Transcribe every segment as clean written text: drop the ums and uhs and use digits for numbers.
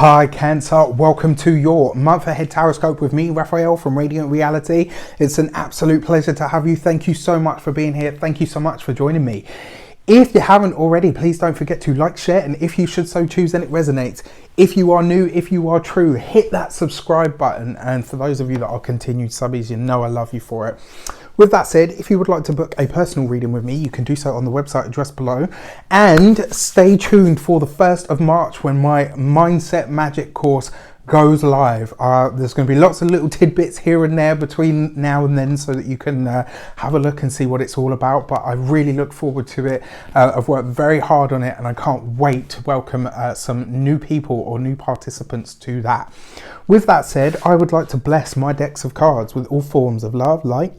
Hi Cancer, welcome to your month ahead Taroscope with me, Raphael from Reydiant Reality. It's an absolute pleasure to have you. Thank you so much for being here. Thank you so much for joining me. If you haven't already, please don't forget to like, share, and if you should so choose and it resonates. If you are new, if you are true, hit that subscribe button. And for those of you that are continued subbies, you know I love you for it. With that said, if you would like to book a personal reading with me, you can do so on the website address below. And stay tuned for the 1st of March when my Mindset Magic course goes live. There's going to be lots of little tidbits here and there between now and then so that you can have a look and see what it's all about. But I really look forward to it. I've worked very hard on it and I can't wait to welcome some new people or new participants to that. With that said, I would like to bless my decks of cards with all forms of love, light,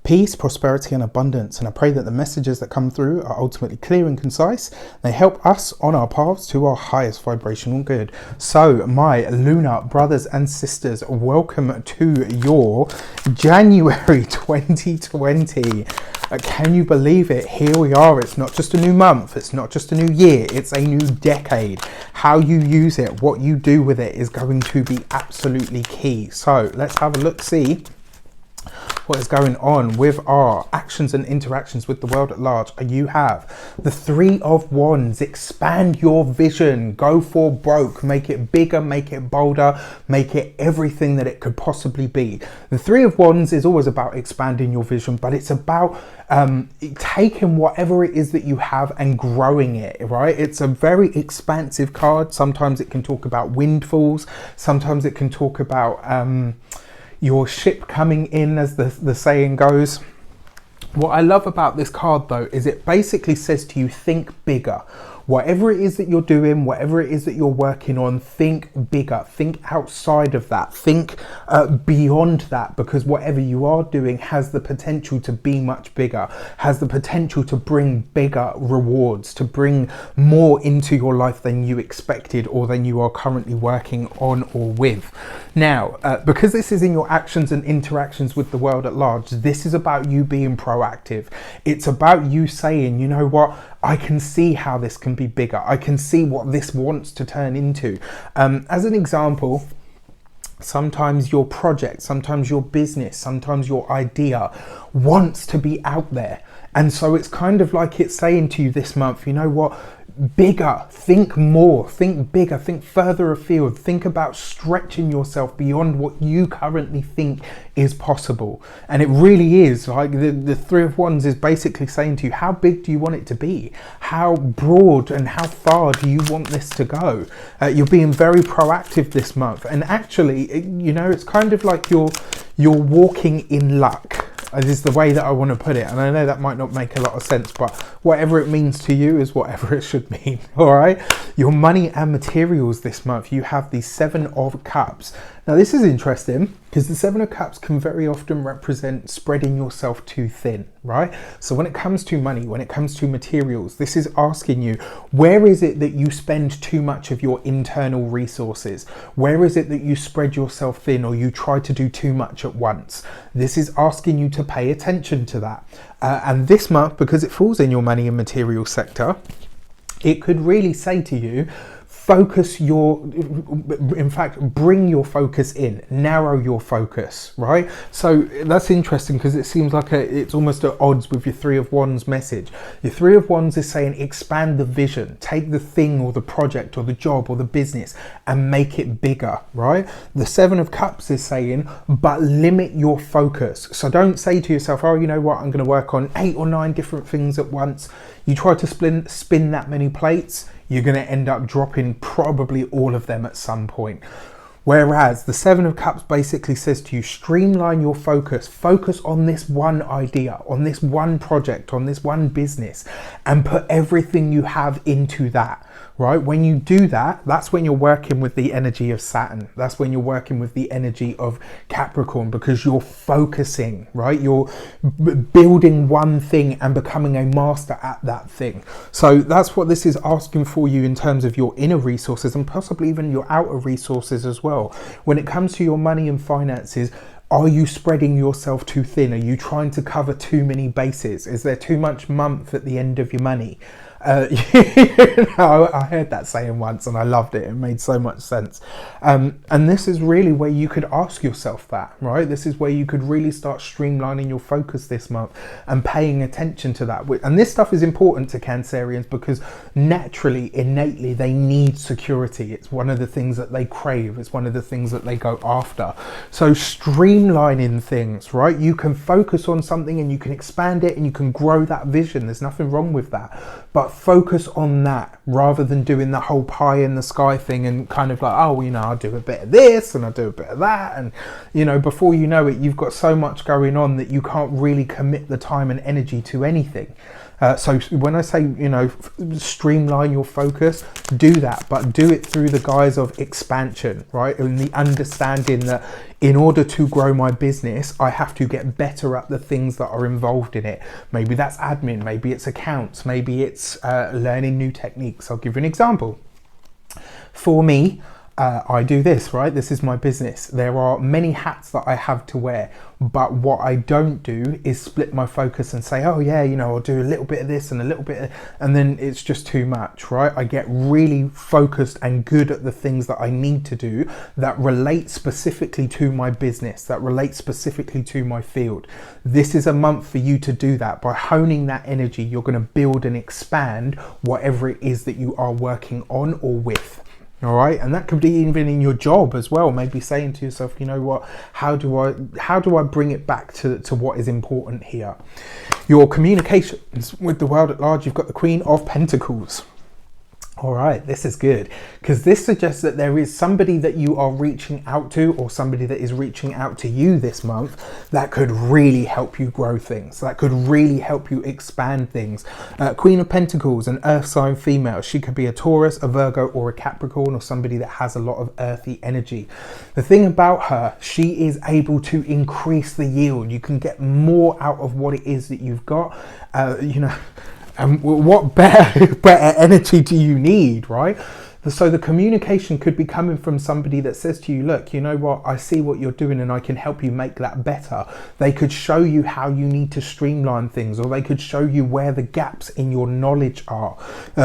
peace, prosperity and abundance, and I pray that the messages that come through are ultimately clear and concise. They help us on our paths to our highest vibrational good. So my lunar brothers and sisters, welcome to your January 2020. Can you believe it? Here we are. It's not just a new month, it's not just a new year, it's a new decade. How you use it, what you do with it is going to be absolutely key. So let's have a look, see what is going on with our actions and interactions with the world at large. You have the 3 of Wands. Expand your vision, go for broke, make it bigger, make it bolder, make it everything that it could possibly be. The 3 of Wands is always about expanding your vision, but it's about taking whatever it is that you have and growing it, right? It's a very expansive card. Sometimes it can talk about windfalls, sometimes it can talk about your ship coming in, as the saying goes. What I love about this card though is it basically says to you, think bigger. Whatever it is that you're doing, whatever it is that you're working on, think bigger, think outside of that, think beyond that, because whatever you are doing has the potential to be much bigger, has the potential to bring bigger rewards, to bring more into your life than you expected or than you are currently working on or with. Now, because this is in your actions and interactions with the world at large, this is about you being proactive. It's about you saying, you know what, I can see how this can be bigger. I can see what this wants to turn into. As an example, sometimes your project, sometimes your business, sometimes your idea wants to be out there. And so it's kind of like it's saying to you this month, you know what, bigger, think more, think bigger, think further afield, think about stretching yourself beyond what you currently think is possible. And it really is like the 3 of Wands is basically saying to you, how big do you want it to be? How broad and how far do you want this to go? You're being very proactive this month, and actually, you know, it's kind of like you're walking in luck. Is the way that I want to put it, and I know that might not make a lot of sense, but whatever it means to you is whatever it should mean. All right, your money and materials this month, you have the 7 of Cups. Now this is interesting because the 7 of Cups can very often represent spreading yourself too thin, right? So when it comes to money, when it comes to materials, this is asking you, where is it that you spend too much of your internal resources? Where is it that you spread yourself thin or you try to do too much at once? This is asking you to pay attention to that. And this month, because it falls in your money and material sector, it could really say to you, focus in fact, bring your focus in, narrow your focus, right? So that's interesting because it seems like it's almost at odds with your 3 of Wands message. Your 3 of Wands is saying expand the vision, take the thing or the project or the job or the business and make it bigger, right? The 7 of Cups is saying, but limit your focus. So don't say to yourself, oh, you know what, I'm going to work on 8 or 9 different things at once. You try to spin that many plates, you're going to end up dropping probably all of them at some point. Whereas the 7 of Cups basically says to you, streamline your focus, focus on this one idea, on this one project, on this one business, and put everything you have into that. Right? When you do that, that's when you're working with the energy of Saturn. That's when you're working with the energy of Capricorn, because you're focusing, right? You're building one thing and becoming a master at that thing. So that's what this is asking for you in terms of your inner resources and possibly even your outer resources as well. When it comes to your money and finances, are you spreading yourself too thin? Are you trying to cover too many bases? Is there too much month at the end of your money? I heard that saying once and I loved it. It made so much sense. And this is really where you could ask yourself that, right? This is where you could really start streamlining your focus this month and paying attention to that. And this stuff is important to Cancerians because naturally, innately, they need security. It's one of the things that they crave. It's one of the things that they go after. So streamlining things, right? You can focus on something and you can expand it and you can grow that vision. There's nothing wrong with that. But focus on that rather than doing the whole pie in the sky thing and kind of like, oh, you know, I'll do a bit of this and I'll do a bit of that. And, you know, before you know it, you've got so much going on that you can't really commit the time and energy to anything. So when I say, you know, streamline your focus, do that, but do it through the guise of expansion, right? And the understanding that in order to grow my business, I have to get better at the things that are involved in it. Maybe that's admin, maybe it's accounts, maybe it's learning new techniques. I'll give you an example. For me, I do this, right? This is my business. There are many hats that I have to wear, but what I don't do is split my focus and say, oh yeah, you know, I'll do a little bit of this and a little bit of, and then it's just too much, right? I get really focused and good at the things that I need to do that relate specifically to my business, that relate specifically to my field. This is a month for you to do that. By honing that energy, you're going to build and expand whatever it is that you are working on or with. All right, and that could be even in your job as well. Maybe saying to yourself, you know what, how do I bring it back to what is important here? Your communications with the world at large. You've got the Queen of Pentacles. All right, this is good because this suggests that there is somebody that you are reaching out to or somebody that is reaching out to you this month that could really help you grow things, that could really help you expand things. Queen of Pentacles, an earth sign female. She could be a Taurus, a Virgo or a Capricorn or somebody that has a lot of earthy energy. The thing about her, she is able to increase the yield. You can get more out of what it is that you've got, you know. And what better energy do you need, right? So the communication could be coming from somebody that says to you, look, you know what, I see what you're doing and I can help you make that better. They could show you how you need to streamline things, or they could show you where the gaps in your knowledge are.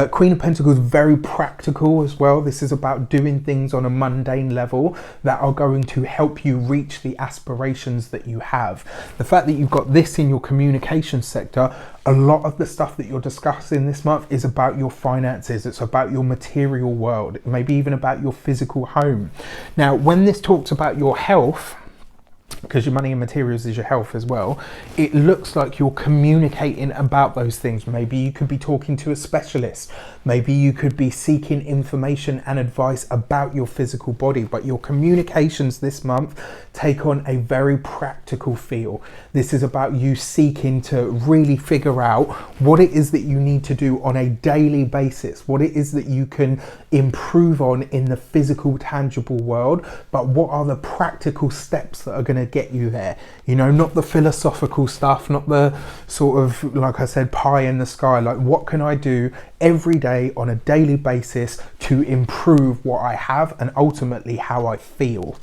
Queen of Pentacles, very practical as well. This is about doing things on a mundane level that are going to help you reach the aspirations that you have. The fact that you've got this in your communication sector, a lot of the stuff that you're discussing this month is about your finances. It's about your material world, maybe even about your physical home. Now, when this talks about your health, because your money and materials is your health as well, it looks like you're communicating about those things. Maybe you could be talking to a specialist. Maybe you could be seeking information and advice about your physical body, but your communications this month take on a very practical feel. This is about you seeking to really figure out what it is that you need to do on a daily basis, what it is that you can improve on in the physical, tangible world, but what are the practical steps that are going to get you there? You know, not the philosophical stuff, not the sort of, like I said, pie in the sky. Like, what can I do every day on a daily basis to improve what I have and ultimately how I feel?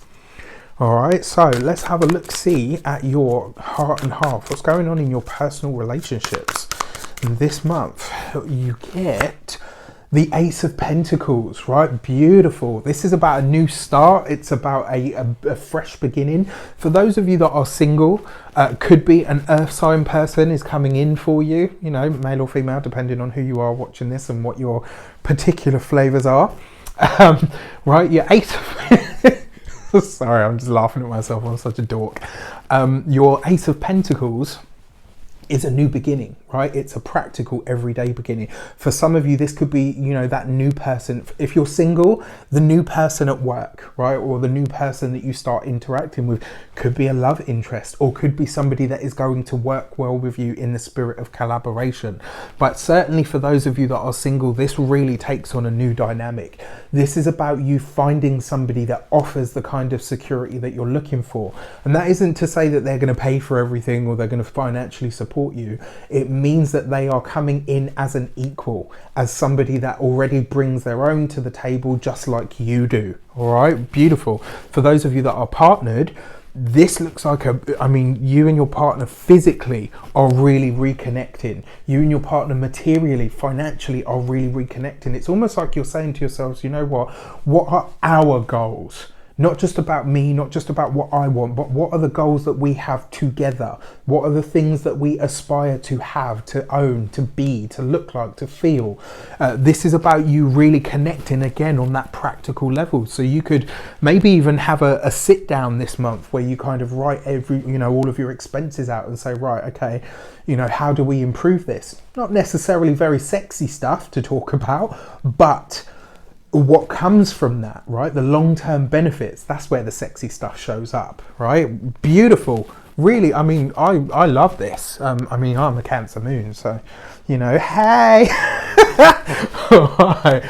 All right, so let's have a look-see at your heart and half. What's going on in your personal relationships this month? You get the Ace of Pentacles, right? Beautiful. This is about a new start. It's about a fresh beginning. For those of you that are single, could be an earth sign person is coming in for you, you know, male or female, depending on who you are watching this and what your particular flavors are. Right, your Ace of sorry, I'm just laughing at myself. I'm such a dork. Your Ace of Pentacles is a new beginning, right? It's a practical everyday beginning. For some of you, this could be, you know, that new person. If you're single, the new person at work, right? Or the new person that you start interacting with could be a love interest, or could be somebody that is going to work well with you in the spirit of collaboration. But certainly for those of you that are single, this really takes on a new dynamic. This is about you finding somebody that offers the kind of security that you're looking for. And that isn't to say that they're going to pay for everything or they're going to financially support you. It means that they are coming in as an equal, as somebody that already brings their own to the table just like you do. All right, beautiful. For those of you that are partnered, this looks like you and your partner physically are really reconnecting. You and your partner materially, financially are really reconnecting. It's almost like you're saying to yourselves, you know what are our goals? Not just about me, not just about what I want, but what are the goals that we have together? What are the things that we aspire to have, to own, to be, to look like, to feel? This is about you really connecting again on that practical level. So you could maybe even have a sit down this month where you kind of write all of your expenses out and say, right, okay, how do we improve this? Not necessarily very sexy stuff to talk about, but what comes from that, right? The long-term benefits, that's where the sexy stuff shows up, right? Beautiful. Really, I love this. I'm a Cancer moon, so, hey! All right,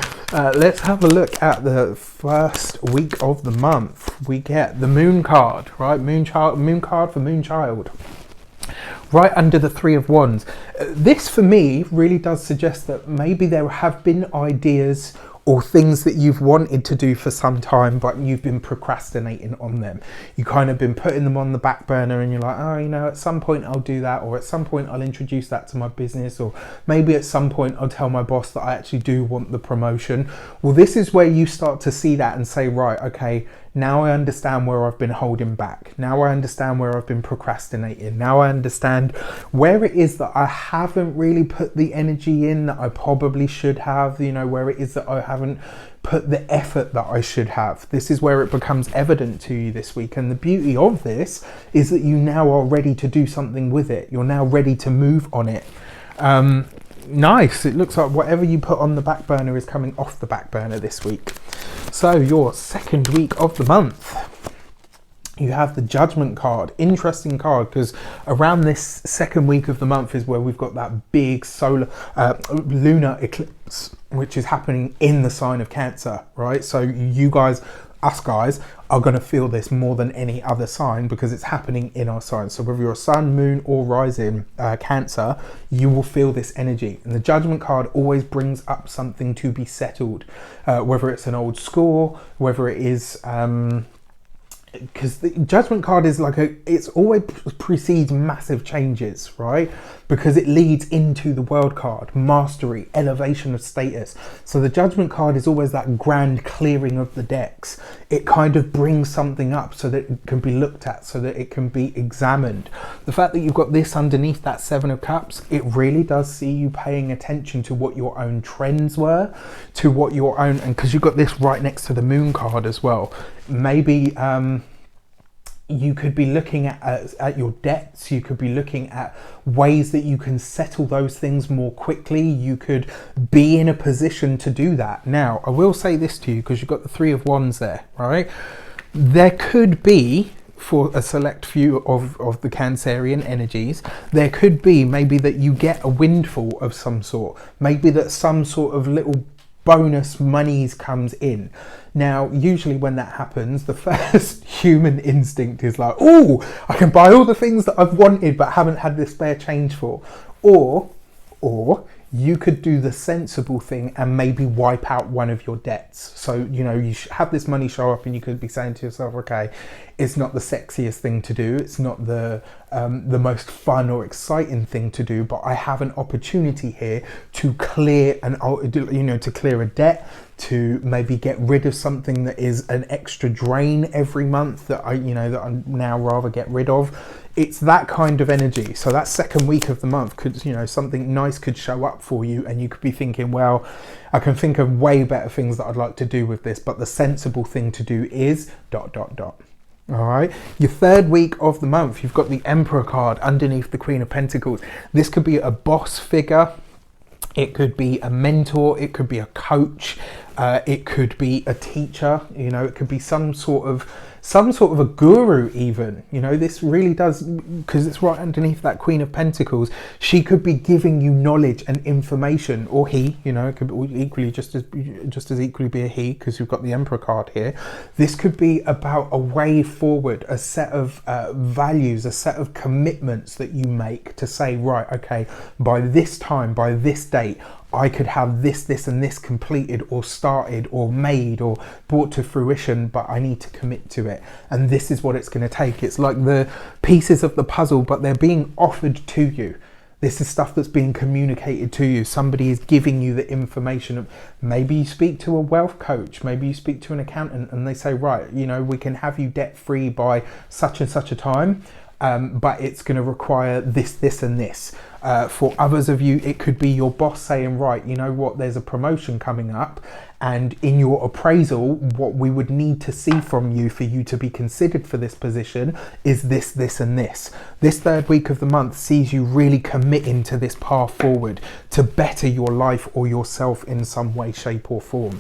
let's have a look at the first week of the month. We get the moon card, right? Moon card for moon child. Right under the Three of Wands. This, for me, really does suggest that maybe there have been ideas or things that you've wanted to do for some time, but you've been procrastinating on them. You kind of been putting them on the back burner and you're like, at some point I'll do that, or at some point I'll introduce that to my business, or maybe at some point I'll tell my boss that I actually do want the promotion. Well, this is where you start to see that and say, right, okay, now I understand where I've been holding back. Now I understand where I've been procrastinating. Now I understand where it is that I haven't really put the energy in that I probably should have, where it is that I haven't put the effort that I should have. This is where it becomes evident to you this week. And the beauty of this is that you now are ready to do something with it. You're now ready to move on it. Nice. It looks like whatever you put on the back burner is coming off the back burner this week. So your second week of the month, you have the Judgment card. Interesting card, because around this second week of the month is where we've got that big lunar eclipse, which is happening in the sign of Cancer, right? So us guys are going to feel this more than any other sign because it's happening in our sign. So whether you're sun, moon or rising Cancer, you will feel this energy. And the Judgment card always brings up something to be settled, whether it's an old score, whether it is because the Judgment card is it's always precedes massive changes, right? Because it leads into the World card, mastery, elevation of status. So the Judgment card is always that grand clearing of the decks. It kind of brings something up so that it can be looked at, so that it can be examined. The fact that you've got this underneath that Seven of Cups, it really does see you paying attention to what your own trends were, to what your own, and because you've got this right next to the Moon card as well. Maybe you could be looking at your debts. You could be looking at ways that you can settle those things more quickly. You could be in a position to do that. Now, I will say this to you, because you've got the Three of Wands there, right? There could be, for a select few of the Cancerian energies, there could be maybe that you get a windfall of some sort. Maybe that some sort of little bonus monies comes in. Now, usually when that happens, the first human instinct is like, oh, I can buy all the things that I've wanted but haven't had the spare change for. Or you could do the sensible thing and maybe wipe out one of your debts. So, you have this money show up and you could be saying to yourself, okay, it's not the sexiest thing to do. It's not the most fun or exciting thing to do, but I have an opportunity here to clear to clear a debt, to maybe get rid of something that is an extra drain every month that I'd now rather get rid of. It's that kind of energy. So that second week of the month could, something nice could show up for you, and you could be thinking, well, I can think of way better things that I'd like to do with this, but the sensible thing to do is ... All right, your third week of the month, you've got the Emperor card underneath the Queen of Pentacles. This could be a boss figure. It could be a mentor. It could be a coach. It could be a teacher. It could be some sort of a guru even. This really does, because it's right underneath that Queen of Pentacles. She could be giving you knowledge and information, or he, it could equally just as equally be a he, because you've got the Emperor card here. This could be about a way forward, a set of values, a set of commitments that you make to say, right, okay, by this time, by this date, I could have this and this completed or started or made or brought to fruition, but I need to commit to it. And this is what it's going to take. It's like the pieces of the puzzle, but they're being offered to you. This is stuff that's being communicated to you. Somebody is giving you the information. Maybe you speak to a wealth coach, maybe you speak to an accountant, and they say, right, you know, we can have you debt free by such and such a time, but it's going to require this and this. For others of you, it could be your boss saying, right, you know what, there's a promotion coming up, and in your appraisal, what we would need to see from you for you to be considered for this position is this and this. This third week of the month sees you really committing to this path forward to better your life or yourself in some way, shape or form.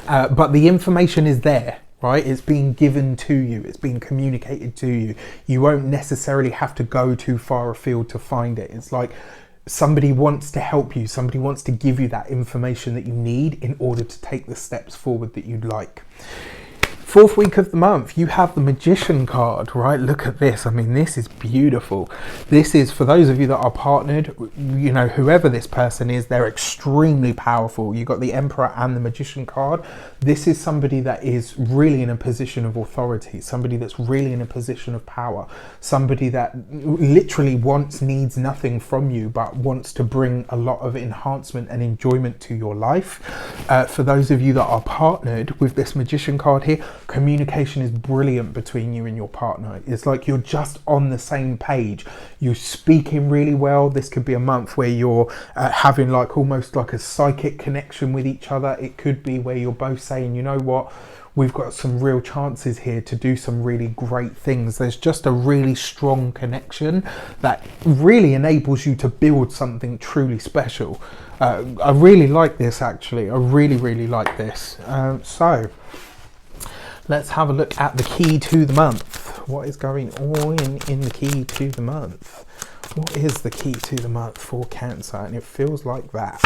But the information is there. Right? It's being given to you. It's being communicated to you. You won't necessarily have to go too far afield to find it. It's like somebody wants to help you. Somebody wants to give you that information that you need in order to take the steps forward that you'd like. Fourth week of the month, you have the Magician card, right? Look at this. I mean, this is beautiful. This is, for those of you that are partnered, you know, whoever this person is, they're extremely powerful. You've got the Emperor and the Magician card. This is somebody that is really in a position of authority, somebody that's really in a position of power, somebody that literally needs nothing from you, but wants to bring a lot of enhancement and enjoyment to your life. For those of you that are partnered with this Magician card here, communication is brilliant between you and your partner. It's like you're just on the same page. You're speaking really well. This could be a month where you're having like almost like a psychic connection with each other. It could be where you're both saying, you know what, we've got some real chances here to do some really great things. There's just a really strong connection that really enables you to build something truly special. I really like this, actually. I really like this. So let's have a look at the key to the month. What is going on in the key to the month? What is the key to the month for Cancer? And it feels like that.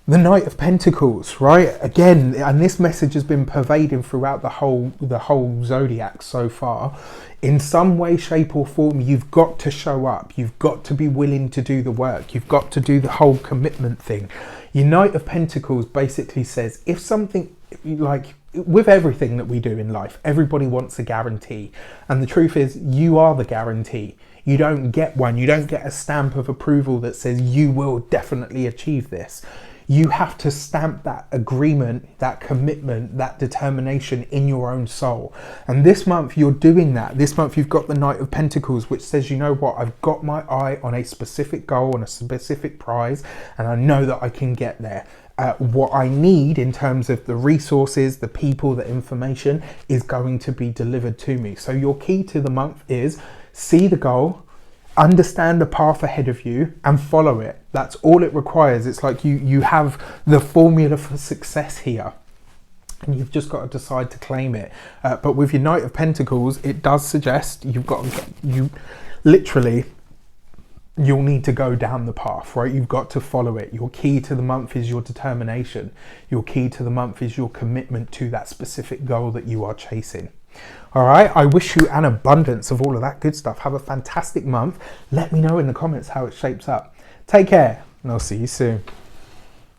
The Knight of Pentacles, right? Again, and this message has been pervading throughout the whole zodiac so far. In some way, shape or form, you've got to show up. You've got to be willing to do the work. You've got to do the whole commitment thing. Your Knight of Pentacles basically says, if something, like with everything that we do in life, everybody wants a guarantee. And the truth is, you are the guarantee. You don't get one. You don't get a stamp of approval that says you will definitely achieve this. You have to stamp that agreement, that commitment, that determination in your own soul. And this month you're doing that. This month you've got the Knight of Pentacles, which says, you know what, I've got my eye on a specific goal, on a specific prize, and I know that I can get there. What I need in terms of the resources, the people, the information is going to be delivered to me. So your key to the month is see the goal, understand the path ahead of you and follow it. That's all it requires. It's like you have the formula for success here and you've just got to decide to claim it. But with your Knight of Pentacles, it does suggest you'll need to go down the path, right? You've got to follow it. Your key to the month is your determination. Your key to the month is your commitment to that specific goal that you are chasing. All right, I wish you an abundance of all of that good stuff. Have a fantastic month. Let me know in the comments how it shapes up. Take care, and I'll see you soon.